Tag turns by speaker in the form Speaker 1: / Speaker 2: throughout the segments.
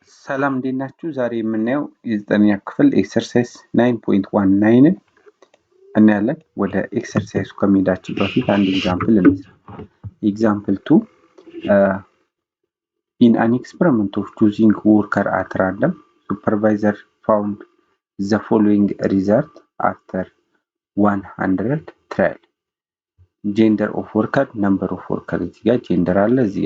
Speaker 1: ሰላም እንዴት ናችሁ? ዛሬ የምናየው የ9ኛ ክፍል ኤክሰርሳይዝ 9.19ን እናያለን። ወደ ኤክሰርሳይዙ ከመሄዳችን በፊት አንድ ኤግዛምፕል እንስራ። ኤግዛምፕል 2 in an experiment of choosing worker at random, supervisor found the following result after 100 trial. Gender of worker, number of worker እዚህ ጋር ጀንደር አለ። እዚህ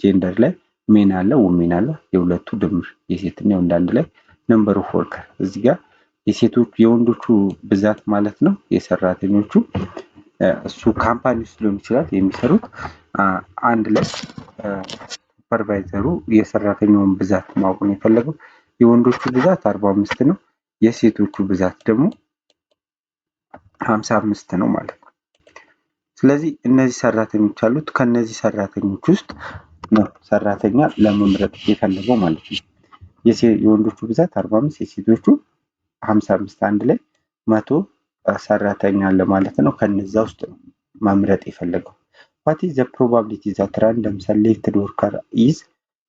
Speaker 1: ጀንደር ላይ ሜን አለ ውሜን አለ። የሁለቱ ድምር የሴትና የወንድ አንድ ላይ ነምበር ኦፍ ወርከር እዚህ ጋር የሴቶቹ የወንዶቹ ብዛት ማለት ነው። የሰራተኞቹ እሱ ካምፓኒ ውስጥ ሊሆን ይችላል የሚሰሩት አንድ ላይ ሱፐርቫይዘሩ የሰራተኛውን ብዛት ማወቅ ነው የፈለገው። የወንዶቹ ብዛት 45 ነው። የሴቶቹ ብዛት ደግሞ 55 ነው ማለት ነው። ስለዚህ እነዚህ ሰራተኞች አሉት። ከነዚህ ሰራተኞች ውስጥ ነው ሰራተኛ ለመምረጥ የፈለገው ማለት ነው። የወንዶቹ ብዛት 45 የሴቶቹ 55 አንድ ላይ 100 ሰራተኛ አለ ማለት ነው። ከነዛ ውስጥ ነው መምረጥ የፈለገው። what is the probability that random selected worker is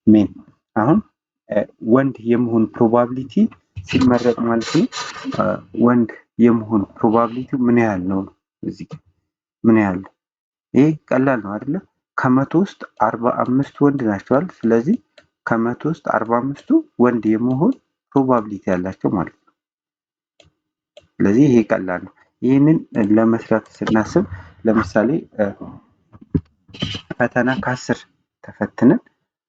Speaker 1: men? አሁን ወንድ የመሆን ፕሮባቢሊቲ ሲመረጥ ማለት ነው። ወንድ የመሆን ፕሮባቢሊቲ ምን ያህል ነው? እዚህ ምን ያህል? ይሄ ቀላል ነው አይደለ? ከመቶ ውስጥ 45 ወንድ ናቸዋል። ስለዚህ ከመቶ ውስጥ 45ቱ ወንድ የመሆን ፕሮባቢሊቲ ያላቸው ማለት ነው። ስለዚህ ይሄ ቀላል ነው። ይህንን ለመስራት ስናስብ ለምሳሌ ፈተና ከ10 ተፈትነን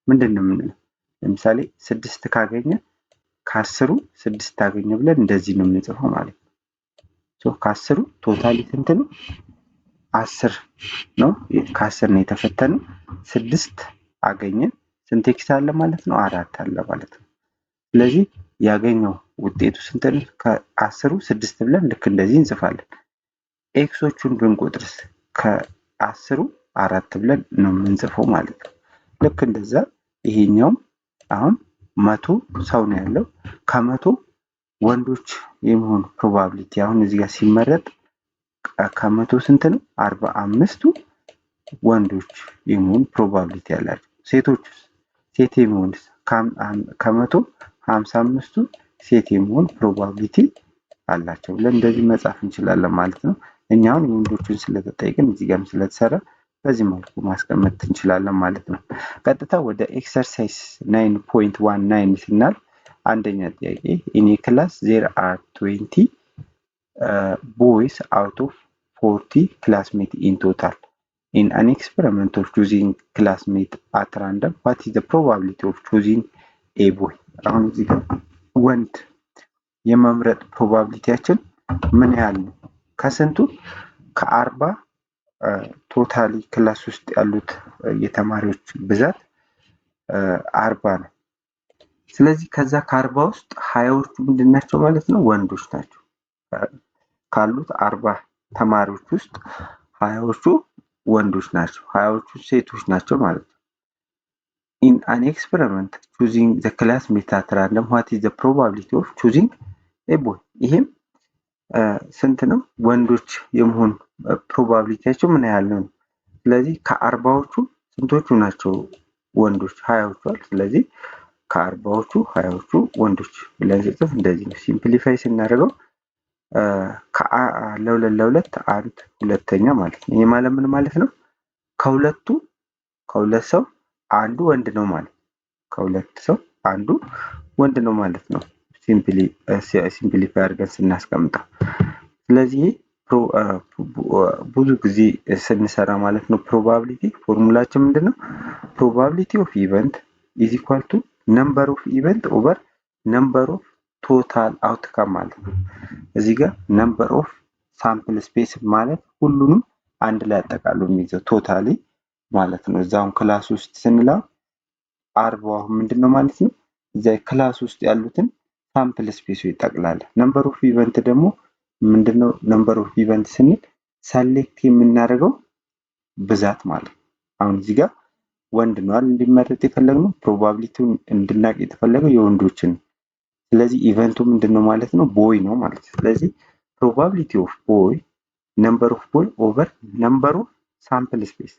Speaker 1: ምንድነው የምንለው? ለምሳሌ 6 ካገኘ ከ10ሩ 6 ታገኘ ብለን እንደዚህ ነው የምንጽፈው ማለት ነው። ከ10ሩ ቶታሊ ስንት ነው? 10 ነው። ከ10 ነው የተፈተነው 6 አገኘን። ስንት ኤክስ አለ ማለት ነው? 4 አለ ማለት ነው። ስለዚህ ያገኘው ውጤቱ ስንት ነው? ከ10ሩ 6 ብለን ልክ እንደዚህ እንጽፋለን። ኤክሶቹን ብንቆጥርስ ከ10ሩ 4 ብለን ነው የምንጽፈው ማለት ነው። ልክ እንደዛ ይሄኛው አሁን 100 ሰው ነው ያለው። ከ100 ወንዶች የመሆን ፕሮባቢሊቲ አሁን እዚህ ጋር ሲመረጥ ከ100 ስንት ነው? 45ቱ ወንዶች የመሆን ፕሮባቢሊቲ ያላቸው። ሴቶችስ? ሴት የመሆን ከ100 55ቱ ሴት የመሆን ፕሮባቢሊቲ አላቸው ብለን እንደዚህ መጻፍ እንችላለን ማለት ነው። እኛ አሁን የወንዶችን ስለተጠየቅን እዚህ ጋርም ስለተሰራ በዚህ መልኩ ማስቀመጥ እንችላለን ማለት ነው። ቀጥታ ወደ ኤክሰርሳይዝ 9.19 ስናል አንደኛ ጥያቄ in a class there are 20 boys out of 40 classmates in total. In an experiment of choosing classmate at random, what is the probability of choosing a boy? አሁን እዚህ ጋር ወንድ የመምረጥ ፕሮባቢሊቲያችን ምን ያህል ነው? ከስንቱ? ከ40 ቶታሊ ክላስ ውስጥ ያሉት የተማሪዎች ብዛት 40 ነው። ስለዚህ ከዛ ከ40 ውስጥ 20ዎቹ ምንድናቸው ማለት ነው? ወንዶች ናቸው። ካሉት 40 ተማሪዎች ውስጥ 20ዎቹ ወንዶች ናቸው፣ 20ዎቹ ሴቶች ናቸው ማለት ነው። in an experiment choosing the classmate at random, what is the probability of choosing a boy? ይሄም ስንት ነው? ወንዶች የመሆን ፕሮባቢሊቲያቸው ምን ያህል ነው? ስለዚህ ከ40ዎቹ ስንቶቹ ናቸው ወንዶች? 20ዎቹ አይደል? ስለዚህ ከ40ዎቹ 20ዎቹ ወንዶች ብለን ጽፍ እንደዚህ ነው። ሲምፕሊፋይ ስናደርገው ለሁለት አንድ ሁለተኛ ማለት ነው። ይሄ ማለት ምን ማለት ነው? ከሁለት ሰው አንዱ ወንድ ነው ማለት ነው። ከሁለት ሰው አንዱ ወንድ ነው ማለት ነው። ሲምፕሊፋይ አድርገን ስናስቀምጠው። ስለዚህ ብዙ ጊዜ ስንሰራ ማለት ነው ፕሮባቢሊቲ ፎርሙላችን ምንድነው? ፕሮባቢሊቲ ኦፍ ኢቨንት ኢዝ ኢኳል ቱ ነምበር ኦፍ ኢቨንት ኦቨር ነምበር ኦፍ ቶታል አውትካም ማለት ነው። እዚህ ጋር ነምበር ኦፍ ሳምፕል ስፔስ ማለት ሁሉንም አንድ ላይ አጠቃሎ የሚይዘው ቶታሊ ማለት ነው። እዛውን ክላስ ውስጥ ስንለው 40 ምንድነው ማለት ነው? እዛ ክላስ ውስጥ ያሉትን ሳምፕል ስፔስ ይጠቅላል። ነምበር ኦፍ ኢቨንት ደግሞ ምንድነው? ነምበር ኦፍ ኢቨንት ስንል ሰሌክት የምናደርገው ብዛት ማለት ነው። አሁን እዚህ ጋር ወንድ ነው አይደል እንዲመረጥ የፈለግነው፣ ፕሮባቢሊቲውን እንድናቅ የተፈለገው የወንዶችን። ስለዚህ ኢቨንቱ ምንድነው ማለት ነው? ቦይ ነው ማለት ነው። ስለዚህ ፕሮባቢሊቲ ኦፍ ቦይ ነምበር ኦፍ ቦይ ኦቨር ነምበር ኦፍ ሳምፕል ስፔስ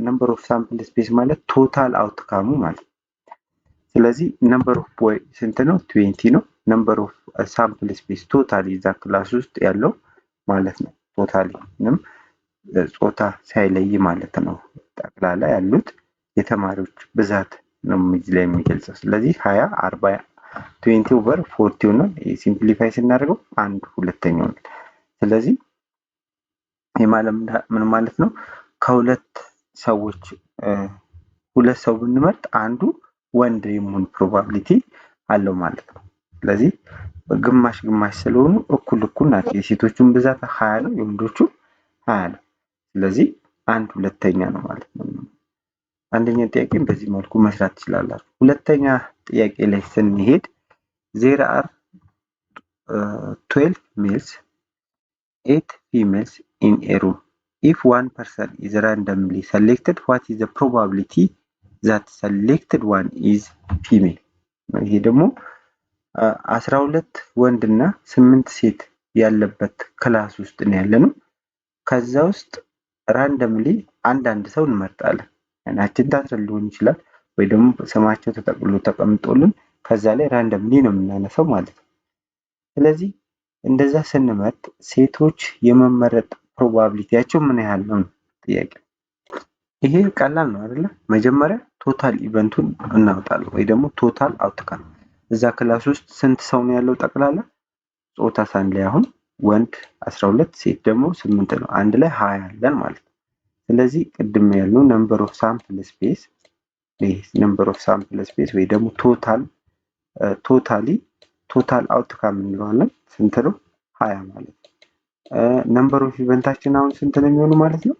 Speaker 1: ነምበር ኦፍ ሳምፕል ስፔስ ማለት ቶታል አውትካሙ ማለት ነው። ስለዚህ ነምበር ኦፍ ቦይ ስንት ነው? 20 ነው። ነምበር ኦፍ ሳምፕል ስፔስ ቶታሊ እዛ ክላስ ውስጥ ያለው ማለት ነው። ቶታሊ ምንም ጾታ ሳይለይ ማለት ነው። ጠቅላላ ያሉት የተማሪዎች ብዛት ነው እዚህ ላይ የሚገልጸው። ስለዚህ 20 40 20 ኦቨር 40 ነው። ሲምፕሊፋይ ስናደርገው 1/2 ነው። ስለዚህ ምን ማለት ነው? ከሁለት ሰዎች ሁለት ሰው ብንመርጥ አንዱ ወንድ የመሆን ፕሮባቢሊቲ አለው ማለት ነው። ስለዚህ ግማሽ ግማሽ ስለሆኑ እኩል ናቸው። የሴቶቹን ብዛት 20 ነው፣ የወንዶቹ 20 ነው። ስለዚህ 1/2 ነው ማለት ነው። አንደኛ ጥያቄን በዚህ መልኩ መስራት ትችላላችሁ። ሁለተኛ ጥያቄ ላይ ስንሄድ there are 12 males 8 females in a room. If one person is randomly selected, what is the probability that selected one is female? ይሄ ደግሞ 12 ወንድና 8 ሴት ያለበት ክላስ ውስጥ ነው ያለነው። ከዛ ውስጥ ራንደምሊ አንዳንድ ሰው እንመርጣለን። አይናችን ታስረን ሊሆን ይችላል ወይ ደግሞ ስማቸው ተጠቅሎ ተቀምጦልን ከዛ ላይ ራንደምሊ ነው የምናነሳው ማለት ነው። ስለዚህ እንደዛ ስንመርጥ ሴቶች የመመረጥ ፕሮባቢሊቲያቸው ምን ያህል ነው ጥያቄ። ይሄ ቀላል ነው አይደለ? መጀመሪያ ቶታል ኢቨንቱን እናውጣለን ወይ ደግሞ ቶታል አውትካም። እዛ ክላስ ውስጥ ስንት ሰው ነው ያለው ጠቅላላ? ጾታ ሳንለይ አሁን ወንድ 12 ሴት ደግሞ 8 ነው። አንድ ላይ 20 አለን ማለት ነው። ስለዚህ ቅድም ያልነው ነምበር ኦፍ ሳምፕል ስፔስ ነምበር ኦፍ ሳምፕል ስፔስ ወይ ደግሞ ቶታል አውትካም እንለዋለን። ስንት ነው? 20 ማለት ነው። ነምበር ኦፍ ኢቨንታችን አሁን ስንት ነው የሚሆኑ ማለት ነው?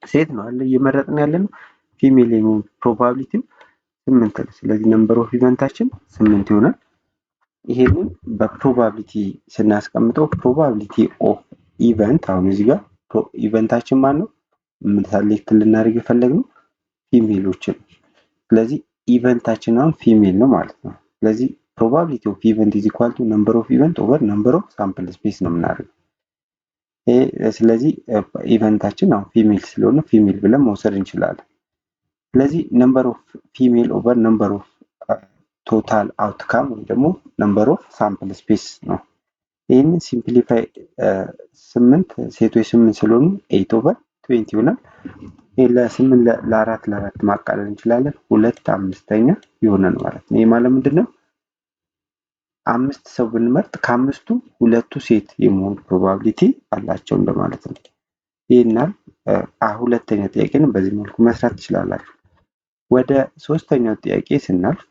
Speaker 1: ሴት ነው አለ እየመረጥን ያለነው። ፊሜል የመሆን ፕሮባቢሊቲው 8 ነው። ስለዚህ ነምበር ኦፍ ኢቨንታችን 8 ይሆናል። ይሄንን በፕሮባቢሊቲ ስናስቀምጠው ፕሮባቢሊቲ ኦፍ ኢቨንት አሁን እዚህ ጋር ኢቨንታችን ማን ነው? ሰሌክት ልናደርግ የፈለግነው ፊሜሎችን። ስለዚህ ኢቨንታችን አሁን ፊሜል ነው ማለት ነው። ስለዚህ ፕሮባቢሊቲ ኦፍ ኢቨንት ኢዝ ኢኳል ቱ ነምበር ኦፍ ኢቨንት ኦቨር ነምበር ኦፍ ሳምፕል ስፔስ ነው የምናደርገው። ስለዚህ ኢቨንታችን አሁን ፊሜል ስለሆነ ፊሜል ብለን መውሰድ እንችላለን። ስለዚህ ነምበር ኦፍ ፊሜል ኦቨር ነምበር ኦፍ ቶታል አውትካም ወይ ደግሞ ነምበር ኦፍ ሳምፕል ስፔስ ነው። ይህንን ሲምፕሊፋይ 8 ሴቶች 8 ስለሆኑ 8 ኦቨር 20 ይሆናል። ለ8 ለ4 ማቃለል እንችላለን። 2/5 ይሆናል ማለት ነው። ይሄ ማለት ምንድነው? 5 ሰው ብንመርጥ ከአምስቱ ሁለቱ ሴት የመሆን ፕሮባቢሊቲ አላቸው እንደማለት ነው። ይሄና ሁለተኛ ጥያቄን በዚህ መልኩ መስራት ትችላላችሁ። ወደ ሶስተኛው ጥያቄ ስናልፍ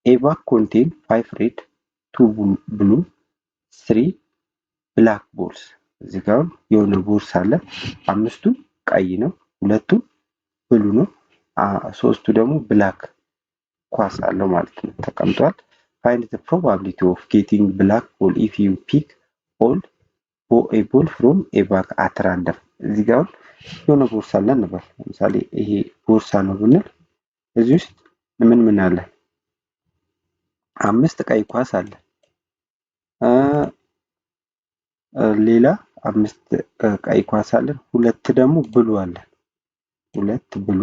Speaker 1: a bag contain 5 red 2 blue 3 black balls። እዚህ ጋር የሆነ ቦርሳ አለ። 5ቱ ቀይ ነው፣ 2ቱ ብሉ ነው፣ 3ቱ ደግሞ ብላክ ኳስ አለው ማለት ነው ተቀምጧል። find the probability of getting black ball if you pick all a ball from a bag at random። እዚህ ጋር የሆነ ቦርሳ አለ ነበር። ለምሳሌ ይሄ ቦርሳ ነው ብንል እዚህ ውስጥ ምን አለ? 5 ቀይ ኳስ አለ። ሌላ 5 ቀይ ኳስ አለ፣ 2 ደግሞ ብሉ አለ። 2 ብሉ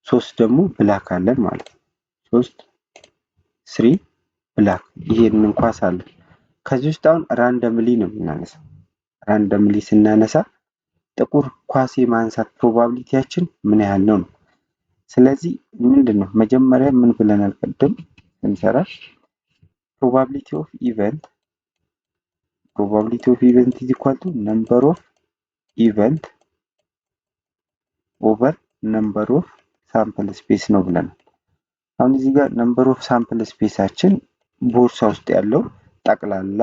Speaker 1: 3 ደግሞ ብላክ አለን ማለት ነው። 3 ብላክ ይሄንን ኳስ አለ። ከዚህ ውስጥ አሁን ራንደምሊ ነው የምናነሳው። ራንደምሊ ስናነሳ ጥቁር ኳስ የማንሳት ፕሮባቢሊቲያችን ምን ያህል ነው? ስለዚህ ምንድነው መጀመሪያ ምን ብለናል ቀደም እንሰራ probability of event is equal to number of event over number of sample space ነው ብለናል። አሁን እዚህ ጋር number of sample spaceአችን ቦርሳ ውስጥ ያለው ጠቅላላ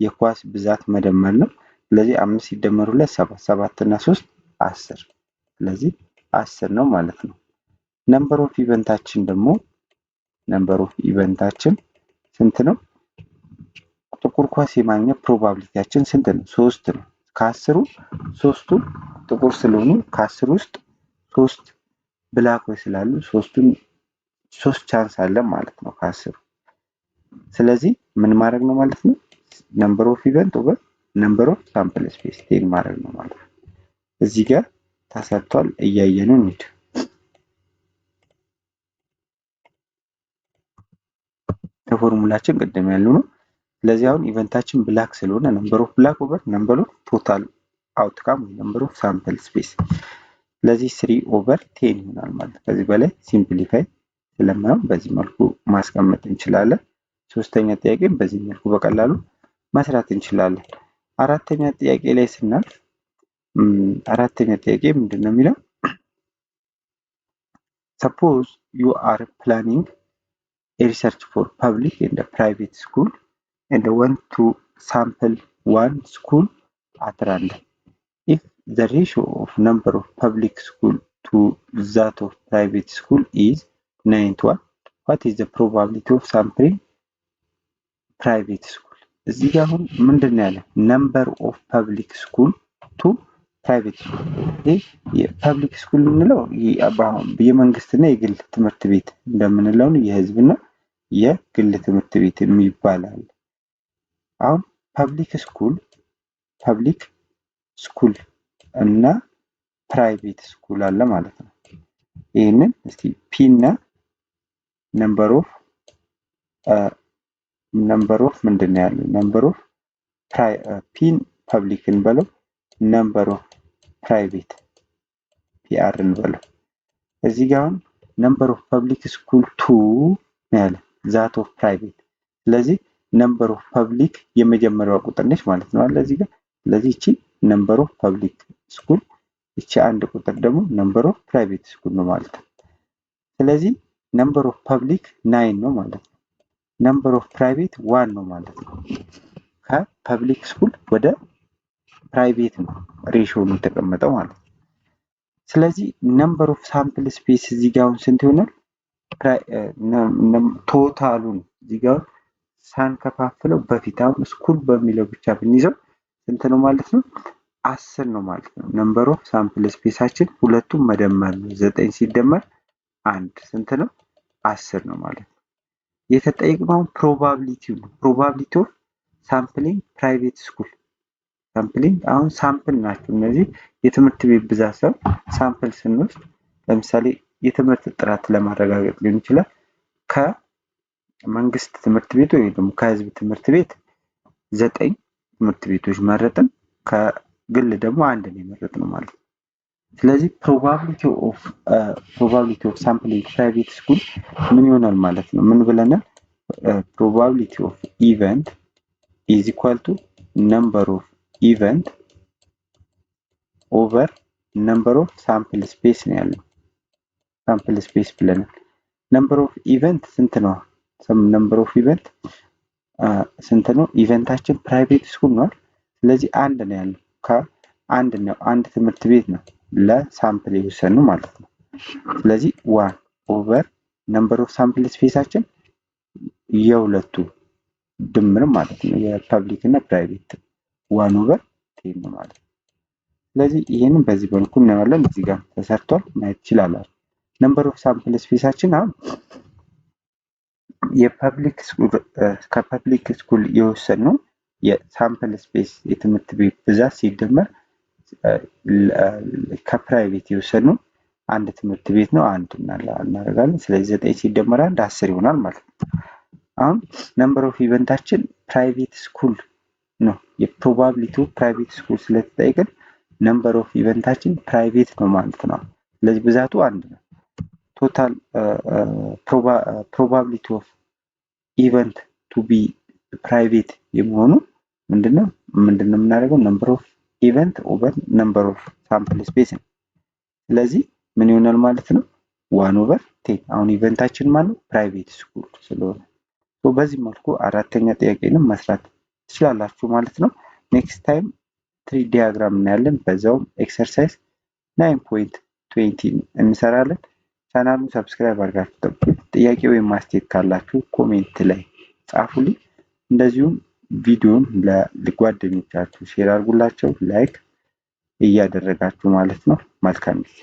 Speaker 1: የኳስ ብዛት መደመር ነው። ስለዚህ 5 ሲደመር 2 7 7 እና 3 10 ስለዚህ 10 ነው ማለት ነው። number of eventአችን ደግሞ ስንት ነው? ጥቁር ኳስ የማግኘት ፕሮባቢሊቲያችን ስንት ነው? 3 ነው። ከ10ሩ 3ቱ ጥቁር ስለሆኑ ከ10 ውስጥ 3 ብላኮች ስላሉ 3 ቻንስ አለ ማለት ነው ከ10ሩ። ስለዚህ ምን ማድረግ ነው ማለት ነው? ነምበር ኦፍ ኢቨንት ኦቨር ነምበር ኦፍ ሳምፕል ስፔስ ቴን ማድረግ ነው ማለት ነው። እዚህ ጋር ተሰርቷል፣ እያየነው እንሂድ። ፎርሙላችን ቅድም ያለው ነው። ስለዚህ አሁን ኢቨንታችን ብላክ ስለሆነ ነምበር ኦፍ ብላክ ኦቨር ነምበር ኦፍ ቶታል አውትካም ወይ ነምበር ኦፍ ሳምፕል ስፔስ ስለዚህ 3/10 ይሆናል ማለት ነው። ከዚህ በላይ ሲምፕሊፋይ ስለማይሆን በዚህ መልኩ ማስቀመጥ እንችላለን። ሶስተኛ ጥያቄም በዚህ መልኩ በቀላሉ መስራት እንችላለን። አራተኛ ጥያቄ ላይ ስናልፍ አራተኛ ጥያቄ ምንድነው የሚለው suppose you are planning a research for public and a private school and want to sample one school at random. If the ratio of number of public school to that of private school is 9:1, what is the probability of sampling private school? እዚህ ጋር አሁን ምንድነው ያለ number of public school to private school። ይህ የፐብሊክ ስኩል የምንለው የመንግስትና የግል ትምህርት ቤት እንደምንለው የህዝብና የግል ትምህርት ቤት የሚባላል። አሁን ፐብሊክ ስኩል እና ፕራይቬት ስኩል አለ ማለት ነው። ይሄንን እስቲ ፒ እና ነምበር ኦፍ ምንድነው ያለው ነምበር ኦፍ ፒን ፐብሊክ እንበለው ነምበር ኦፍ ፕራይቬት ፒአር እንበለው። እዚህ ጋር አሁን ነምበር ኦፍ ፐብሊክ ስኩል 2 ያለ ዛት ኦፍ ፕራይቬት። ስለዚህ ነምበር ኦፍ ፐብሊክ የመጀመሪያዋ ቁጥር ነች ማለት ነው አለ እዚህ ጋር። ስለዚህ እቺ ነምበር ኦፍ ፐብሊክ ስኩል እቺ አንድ ቁጥር ደግሞ ነምበር ኦፍ ፕራይቬት ስኩል ነው ማለት ነው። ስለዚህ ነምበር ኦፍ ፐብሊክ 9 ነው ማለት ነው። ነምበር ኦፍ ፕራይቬት 1 ነው ማለት ነው። ከፐብሊክ ስኩል ወደ ፕራይቬት ነው ሬሽዮ ነው የተቀመጠው ማለት ነው። ስለዚህ ነምበር ኦፍ ሳምፕል ስፔስ እዚህ ጋር ስንት ይሆናል? ቶታሉን እዚህ ጋር ሳንከፋፍለው በፊት አሁን ስኩል በሚለው ብቻ ብንይዘው ስንት ነው ማለት ነው? 10 ነው ማለት ነው። ነምበር ኦፍ ሳምፕል ስፔሳችን ሁለቱም መደመር ነው። 9 ሲደመር 1 ስንት ነው? 10 ነው ማለት ነው። የተጠየቅነው ፕሮባቢሊቲ ነው። ፕሮባቢሊቲ ኦፍ ሳምፕሊንግ ፕራይቬት ስኩል ሳምፕሊንግ አሁን ሳምፕል ናቸው እነዚህ የትምህርት ቤት ብዛት ሰው ሳምፕል ስንወስድ ለምሳሌ የትምህርት ጥራት ለማረጋገጥ ሊሆን ይችላል። ከመንግስት ትምህርት ቤት ወይ ደግሞ ከህዝብ ትምህርት ቤት 9 ትምህርት ቤቶች መረጥን፣ ከግል ደግሞ አንድ ነው የመረጥነው ማለት ነው። ስለዚህ ፕሮባቢሊቲ ኦፍ ሳምፕሊንግ ፕራይቬት ስኩል ምን ይሆናል ማለት ነው? ምን ብለናል? ፕሮባቢሊቲ ኦፍ ኢቨንት ኢዝ ኢኳል ቱ ነምበር ኦፍ ኢቨንት ኦቨር ነምበር ኦፍ ሳምፕል ስፔስ ነው ያለው። ሳምፕል ስፔስ ብለናል። ነምበር ኦፍ ኢቨንት ስንት ነው? ነምበር ኦፍ ኢቨንት ስንት ነው? ኢቨንታችን ፕራይቬት ስኩል ነው። ስለዚህ አንድ ነው ያለው። ከአንድ ነው አንድ ትምህርት ቤት ነው ለሳምፕል የወሰነው ማለት ነው። ስለዚህ 1 ኦቨር ነምበር ኦፍ ሳምፕል ስፔሳችን የሁለቱ ድምር ማለት ነው። የፐብሊክ እና ፕራይቬት 1 ኦቨር 10 ነው ማለት ነው። ስለዚህ ይሄንን በዚህ መልኩ እናያለን። እዚህ ጋር ተሰርቷል ማየት ይችላላችሁ። ነምበር ኦፍ ሳምፕል ስፔሳችን አሁን ከፐብሊክ ስኩል የወሰነው የሳምፕል ስፔስ የትምህርት ቤት ብዛት ሲደመር ከፕራይቬት የወሰነው አንድ ትምህርት ቤት ነው አንድ እናደርጋለን። ስለዚህ 9 ሲደመር 1 10 ይሆናል ማለት ነው። አሁን ነምበር ኦፍ ኢቨንታችን ፕራይቬት ስኩል ነው። የፕሮባቢሊቲ ፕራይቬት ስኩል ስለተጠየቀን ነምበር ኦፍ ኢቨንታችን ፕራይቬት ነው ማለት ነው። ስለዚህ ብዛቱ አንድ ነው። ቶታል ፕሮባቢሊቲ ኦፍ ኢቨንት ቱ ቢ ፕራይቬት የመሆኑ ምንድነው የምናደርገው? ነምበር ኦፍ ኢቨንት ኦቨር ነምበር ኦፍ ሳምፕል ስፔስ ነው። ስለዚህ ምን ይሆናል ማለት ነው? 1 ኦቨር 10። አሁን ኢቨንታችን ማለት ፕራይቬት ስኩል ስለሆነ በዚህ መልኩ አራተኛ ጥያቄንም መስራት ትችላላችሁ ማለት ነው። ኔክስት ታይም 3 ዲያግራም እናያለን። በዛውም ኤክሰርሳይዝ 9.20 እንሰራለን። ቻናሉን ሰብስክራይብ አድርጋችሁ ጠብቁ። ጥያቄ ወይም ማስተያየት ካላችሁ ኮሜንት ላይ ጻፉልኝ። እንደዚሁም ቪዲዮን ለጓደኞቻችሁ ሼር አድርጉላቸው፣ ላይክ እያደረጋችሁ ማለት ነው። መልካም ጊዜ